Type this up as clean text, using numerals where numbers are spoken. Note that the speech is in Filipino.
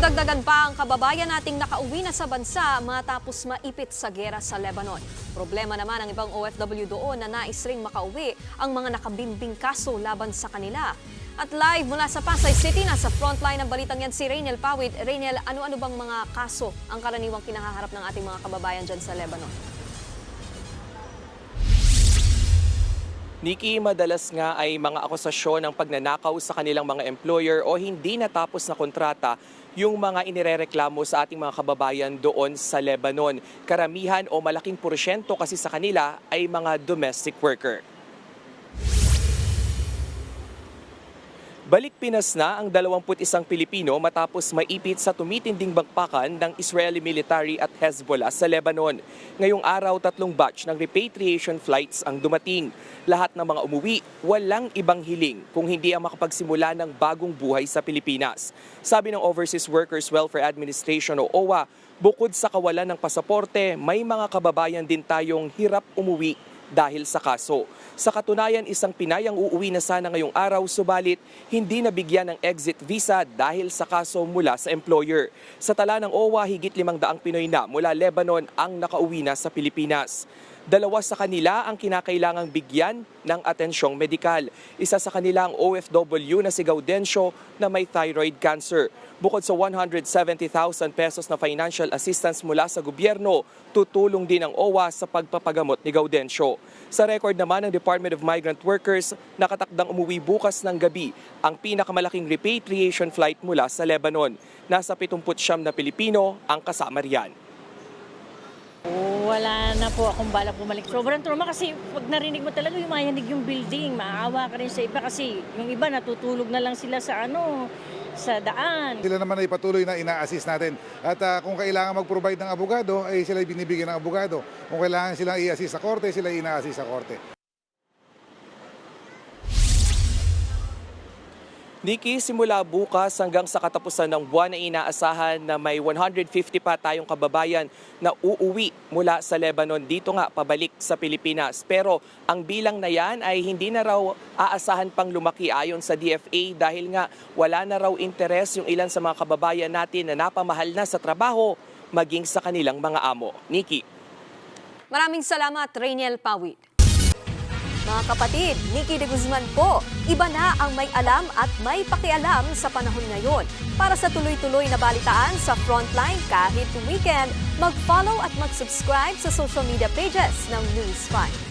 Nadagdagan pa ang kababayan nating nakauwi na sa bansa matapos maipit sa gera sa Lebanon. Problema naman ang ibang OFW doon na nais ring makauwi ang mga nakabimbing kaso laban sa kanila. At live mula sa Pasay City, nasa frontline ng balitang yan si Rainiel Pawid. Rainiel, ano-ano bang mga kaso ang karaniwang kinahaharap ng ating mga kababayan dyan sa Lebanon? Nikki, madalas nga ay mga akusasyon ng pagnanakaw sa kanilang mga employer o hindi natapos na kontrata yung mga inirereklamo sa ating mga kababayan doon sa Lebanon. Karamihan o malaking porsyento kasi sa kanila ay mga domestic worker. Balik Pinas na ang 21 Pilipino matapos maipit sa tumitinding bagpakan ng Israeli military at Hezbollah sa Lebanon. Ngayong araw, 3 batch ng repatriation flights ang dumating. Lahat ng mga umuwi, walang ibang hiling kung hindi ang makapagsimula ng bagong buhay sa Pilipinas. Sabi ng Overseas Workers Welfare Administration o OWA, bukod sa kawalan ng pasaporte, may mga kababayan din tayong hirap umuwi dahil sa kaso. Sa katunayan, isang Pinay ang uuwi na sana ngayong araw, subalit hindi nabigyan ng exit visa dahil sa kaso mula sa employer. Sa tala ng OWA, higit 500 Pinoy na mula Lebanon ang nakauwi na sa Pilipinas. 2 sa kanila ang kinakailangang bigyan ng atensyong medikal. Isa sa kanila ang OFW na si Gaudencio na may thyroid cancer. Bukod sa 170,000 pesos na financial assistance mula sa gobyerno, tutulong din ang OWA sa pagpapagamot ni Gaudencio. Sa record naman ng Department of Migrant Workers, nakatakdang umuwi bukas ng gabi ang pinakamalaking repatriation flight mula sa Lebanon. Nasa 79 na Pilipino ang kasama riyan. Wala na po akong balak bumalik. Sobrang trauma kasi pag narinig mo talaga yung mayanig yung building, maawa ka rin sa iba kasi yung iba natutulog na lang sila sa sa daan. Sila naman ay patuloy na ina-assist natin. At kung kailangan mag-provide ng abogado, ay sila binibigyan ng abogado. Kung kailangan silang i-assist sa korte, sila ina-assist sa korte. Nikki, simula bukas hanggang sa katapusan ng buwan na inaasahan na may 150 pa tayong kababayan na uuwi mula sa Lebanon dito nga pabalik sa Pilipinas. Pero ang bilang na yan ay hindi na raw aasahan pang lumaki ayon sa DFA dahil nga wala na raw interes yung ilan sa mga kababayan natin na napamahal na sa trabaho maging sa kanilang mga amo. Nikki. Maraming salamat, Rainiel Pawid. Mga kapatid, Nikki de Guzman po, iba na ang may alam at may pakialam sa panahon ngayon. Para sa tuloy-tuloy na balitaan sa Frontline kahit weekend, mag-follow at mag-subscribe sa social media pages ng News 5.